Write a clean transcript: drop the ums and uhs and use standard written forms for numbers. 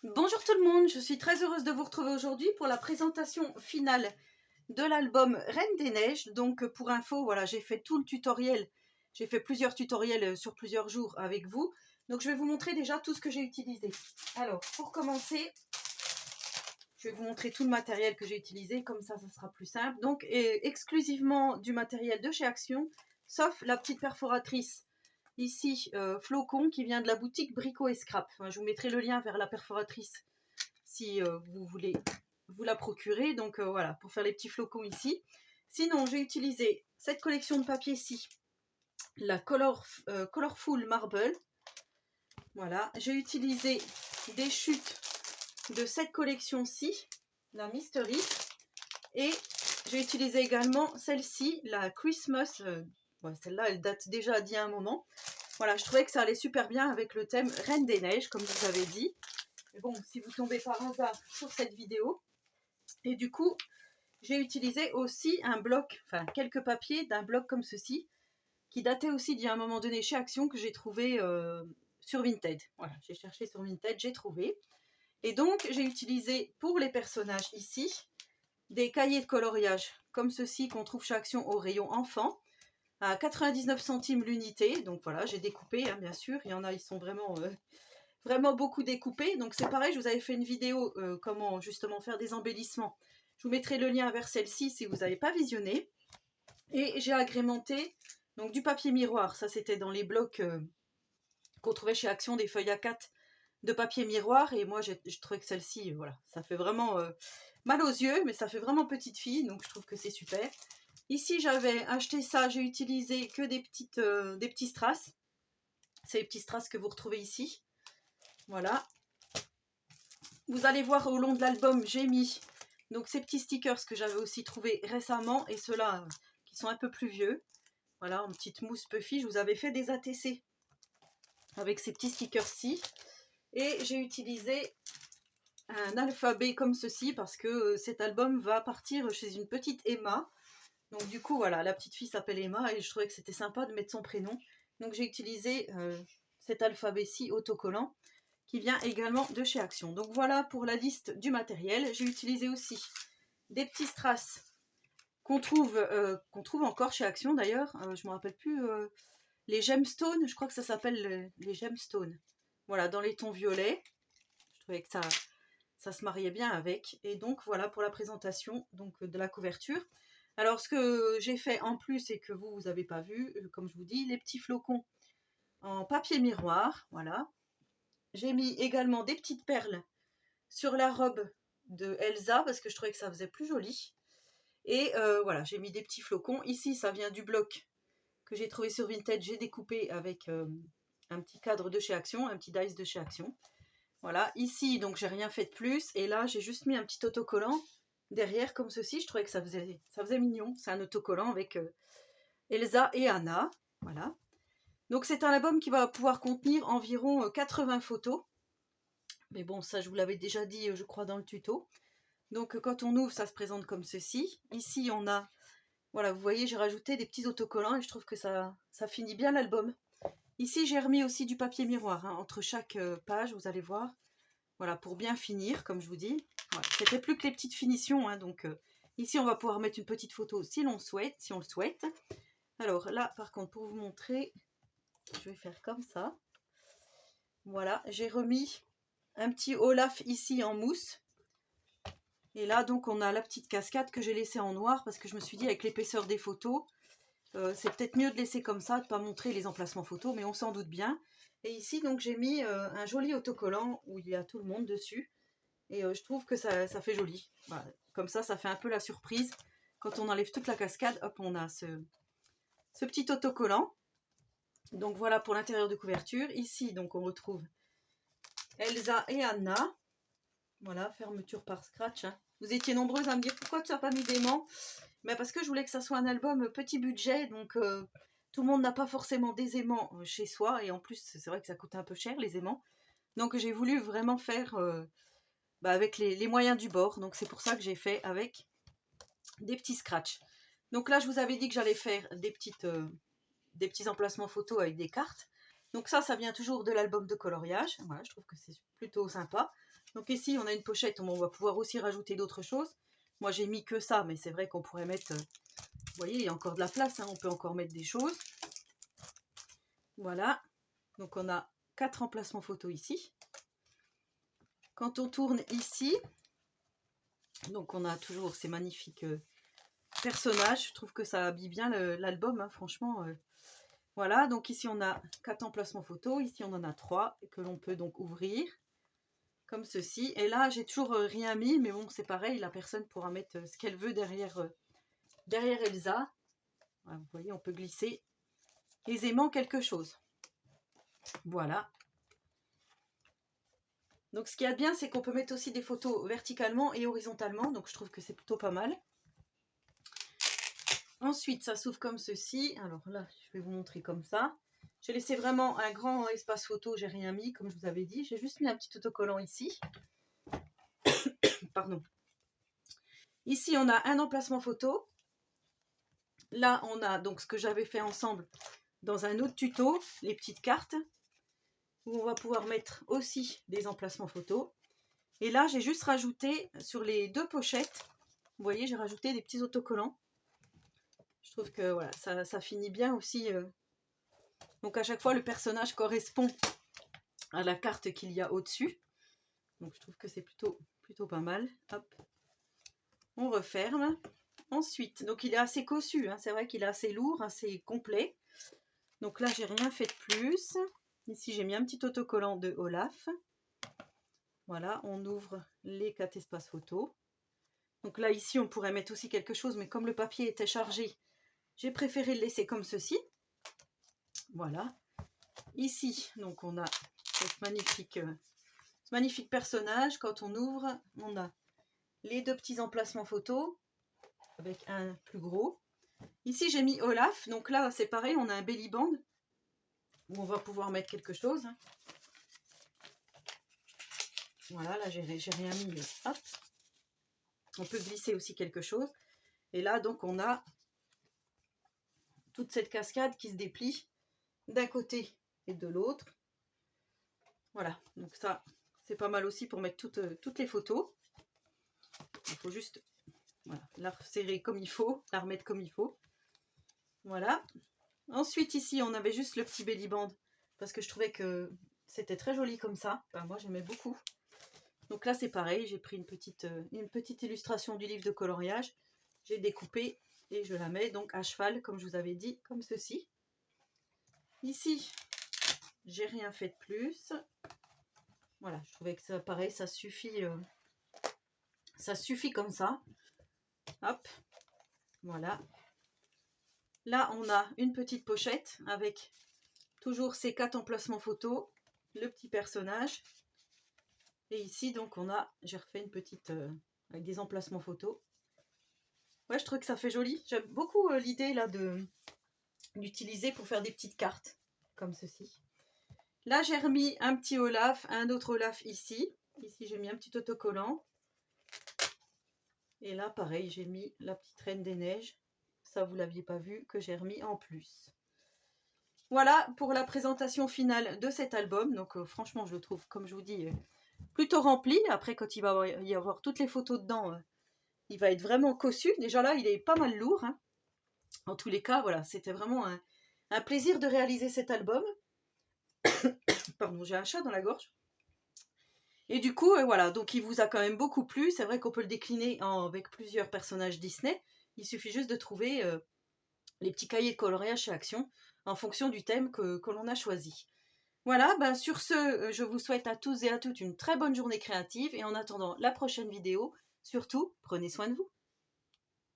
Bonjour tout le monde, je suis très heureuse de vous retrouver aujourd'hui pour la présentation finale de l'album Reine des Neiges. Donc pour info, voilà, j'ai fait tout le tutoriel, j'ai fait plusieurs tutoriels sur plusieurs jours avec vous. Donc je vais vous montrer déjà tout ce que j'ai utilisé. Alors pour commencer, je vais vous montrer tout le matériel que j'ai utilisé, comme ça sera plus simple. Donc exclusivement du matériel de chez Action, sauf la petite perforatrice. Ici, Flocon qui vient de la boutique Brico et Scrap. Enfin, je vous mettrai le lien vers la perforatrice si vous voulez vous la procurer. Donc voilà, pour faire les petits flocons ici. Sinon, j'ai utilisé cette collection de papier-ci, la Colorful Marble. Voilà, j'ai utilisé des chutes de cette collection-ci, la Mystery. Et j'ai utilisé également celle-ci, la Christmas. Ouais, celle-là, elle date déjà d'il y a un moment. Voilà, je trouvais que ça allait super bien avec le thème Reine des Neiges, comme je vous avais dit. Mais bon, si vous tombez par hasard sur cette vidéo. Et du coup, j'ai utilisé aussi un bloc, enfin quelques papiers d'un bloc comme ceci, qui datait aussi d'il y a un moment donné chez Action, que j'ai trouvé sur Vinted. Voilà, j'ai cherché sur Vinted, j'ai trouvé. Et donc, j'ai utilisé pour les personnages ici, des cahiers de coloriage, comme ceci qu'on trouve chez Action au rayon enfant, à 99 centimes l'unité. Donc voilà, j'ai découpé, hein, bien sûr. Il y en a, ils sont vraiment beaucoup découpés. Donc c'est pareil, je vous avais fait une vidéo comment justement faire des embellissements. Je vous mettrai le lien vers celle-ci si vous n'avez pas visionné. Et j'ai agrémenté donc du papier miroir. Ça, c'était dans les blocs qu'on trouvait chez Action, des feuilles A4 de papier miroir. Et moi, je trouvais que celle-ci, voilà, ça fait vraiment mal aux yeux, mais ça fait vraiment petite fille. Donc, je trouve que c'est super. Ici, j'avais acheté ça. J'ai utilisé que des petits strass. C'est les petits strass que vous retrouvez ici. Voilà. Vous allez voir au long de l'album, j'ai mis donc ces petits stickers que j'avais aussi trouvé récemment et ceux-là qui sont un peu plus vieux. Voilà, en petite mousse puffy. Je vous avais fait des ATC avec ces petits stickers-ci. Et j'ai utilisé un alphabet comme ceci parce que cet album va partir chez une petite Emma. Donc du coup, voilà, la petite fille s'appelle Emma et je trouvais que c'était sympa de mettre son prénom. Donc j'ai utilisé cet alphabet-ci autocollant qui vient également de chez Action. Donc voilà pour la liste du matériel. J'ai utilisé aussi des petits strass qu'on trouve encore chez Action d'ailleurs. Je ne me rappelle plus. Les gemstones, je crois que ça s'appelle les gemstones. Voilà, dans les tons violets. Je trouvais que ça se mariait bien avec. Et donc voilà pour la présentation donc, de la couverture. Alors ce que j'ai fait en plus et que vous n'avez pas vu, comme je vous dis, les petits flocons en papier miroir. Voilà. J'ai mis également des petites perles sur la robe de Elsa parce que je trouvais que ça faisait plus joli. Et voilà, j'ai mis des petits flocons. Ici, ça vient du bloc que j'ai trouvé sur Vinted. J'ai découpé avec un petit cadre de chez Action, un petit dice de chez Action. Voilà, ici, donc j'ai rien fait de plus. Et là, j'ai juste mis un petit autocollant derrière comme ceci. Je trouvais que ça faisait mignon. C'est un autocollant avec Elsa et Anna. Voilà. Donc c'est un album qui va pouvoir contenir environ 80 photos. Mais bon, ça je vous l'avais déjà dit, je crois, dans le tuto. Donc quand on ouvre, ça se présente comme ceci. Ici, on a, voilà, vous voyez, j'ai rajouté des petits autocollants et je trouve que ça finit bien l'album. Ici, j'ai remis aussi du papier miroir hein, entre chaque page, vous allez voir. Voilà, pour bien finir, comme je vous dis. Voilà, c'était plus que les petites finitions. Hein, donc ici, on va pouvoir mettre une petite photo si on le souhaite. Alors là, par contre, pour vous montrer, je vais faire comme ça. Voilà, j'ai remis un petit Olaf ici en mousse. Et là, donc, on a la petite cascade que j'ai laissée en noir parce que je me suis dit, avec l'épaisseur des photos, c'est peut-être mieux de laisser comme ça, de ne pas montrer les emplacements photos, mais on s'en doute bien. Et ici, donc, j'ai mis un joli autocollant où il y a tout le monde dessus. Et je trouve que ça fait joli. Voilà. Comme ça fait un peu la surprise. Quand on enlève toute la cascade, hop, on a ce petit autocollant. Donc, voilà pour l'intérieur de couverture. Ici, donc, on retrouve Elsa et Anna. Voilà, fermeture par scratch. Hein. Vous étiez nombreuses à me dire pourquoi tu n'as pas mis d'aimant. Mais parce que je voulais que ça soit un album petit budget, donc tout le monde n'a pas forcément des aimants chez soi. Et en plus, c'est vrai que ça coûte un peu cher les aimants. Donc j'ai voulu vraiment faire avec les moyens du bord. Donc c'est pour ça que j'ai fait avec des petits scratchs. Donc là, je vous avais dit que j'allais faire des petits emplacements photos avec des cartes. Donc ça vient toujours de l'album de coloriage. Voilà, je trouve que c'est plutôt sympa. Donc ici, on a une pochette où on va pouvoir aussi rajouter d'autres choses. Moi, j'ai mis que ça, mais c'est vrai qu'on pourrait mettre... vous voyez, il y a encore de la place, hein, on peut encore mettre des choses. Voilà. Donc on a 4 emplacements photos ici. Quand on tourne ici, donc on a toujours ces magnifiques personnages. Je trouve que ça habille bien l'album, hein, franchement. Voilà, donc ici on a 4 emplacements photos. Ici on en a 3 que l'on peut donc ouvrir. Comme ceci. Et là, j'ai toujours rien mis, mais bon, c'est pareil, la personne pourra mettre ce qu'elle veut derrière Elsa. Voilà, vous voyez, on peut glisser aisément quelque chose. Voilà. Donc, ce qu'il y a de bien, c'est qu'on peut mettre aussi des photos verticalement et horizontalement. Donc, je trouve que c'est plutôt pas mal. Ensuite, ça s'ouvre comme ceci. Alors là, je vais vous montrer comme ça. J'ai laissé vraiment un grand espace photo, j'ai rien mis, comme je vous avais dit. J'ai juste mis un petit autocollant ici. Pardon. Ici, on a un emplacement photo. Là, on a donc ce que j'avais fait ensemble dans un autre tuto, les petites cartes, où on va pouvoir mettre aussi des emplacements photos. Et là, j'ai juste rajouté sur les 2 pochettes, vous voyez, j'ai rajouté des petits autocollants. Je trouve que voilà, ça finit bien aussi. Donc à chaque fois, le personnage correspond à la carte qu'il y a au-dessus. Donc je trouve que c'est plutôt pas mal. Hop, on referme. Ensuite, donc il est assez cossu, hein, c'est vrai qu'il est assez lourd, assez complet. Donc là, j'ai rien fait de plus. Ici, j'ai mis un petit autocollant de Olaf. Voilà, on ouvre les 4 espaces photos. Donc là, ici, on pourrait mettre aussi quelque chose, mais comme le papier était chargé, j'ai préféré le laisser comme ceci. Voilà. Ici, donc on a ce magnifique personnage. Quand on ouvre, on a les 2 petits emplacements photos avec un plus gros. Ici, j'ai mis Olaf. Donc là, c'est pareil, on a un belly band où on va pouvoir mettre quelque chose. Voilà, là, j'ai rien mis, mais hop. On peut glisser aussi quelque chose. Et là, donc, on a toute cette cascade qui se déplie d'un côté et de l'autre. Voilà, donc ça, c'est pas mal aussi pour mettre toutes les photos. Il faut juste voilà, la serrer comme il faut, la remettre comme il faut. Voilà. Ensuite, ici, on avait juste le petit belly band parce que je trouvais que c'était très joli comme ça. Enfin, moi, j'aimais beaucoup. Donc là, c'est pareil, j'ai pris une petite illustration du livre de coloriage. J'ai découpé et je la mets donc à cheval, comme je vous avais dit, comme ceci. Ici, j'ai rien fait de plus. Voilà, je trouvais que ça, pareil, ça suffit comme ça. Hop, voilà. Là, on a une petite pochette avec toujours ces 4 emplacements photos, le petit personnage. Et ici, donc, j'ai refait une petite avec des emplacements photos. Ouais, je trouve que ça fait joli. J'aime beaucoup l'idée là d'utiliser pour faire des petites cartes comme ceci. Là, j'ai remis un petit Olaf, un autre Olaf ici. Ici, j'ai mis un petit autocollant. Et là, pareil, j'ai mis la petite Reine des Neiges. Ça, vous ne l'aviez pas vu, que j'ai remis en plus. Voilà pour la présentation finale de cet album. Donc, franchement, je le trouve, comme je vous dis, plutôt rempli. Après, quand il va y avoir toutes les photos dedans, il va être vraiment cossu. Déjà là, il est pas mal lourd. Hein. En tous les cas, voilà, c'était vraiment un plaisir de réaliser cet album. Pardon, j'ai un chat dans la gorge. Et du coup, voilà, donc il vous a quand même beaucoup plu. C'est vrai qu'on peut le décliner avec plusieurs personnages Disney. Il suffit juste de trouver les petits cahiers de coloriage chez Action en fonction du thème que l'on a choisi. Voilà, ben sur ce, je vous souhaite à tous et à toutes une très bonne journée créative. Et en attendant la prochaine vidéo, surtout, prenez soin de vous.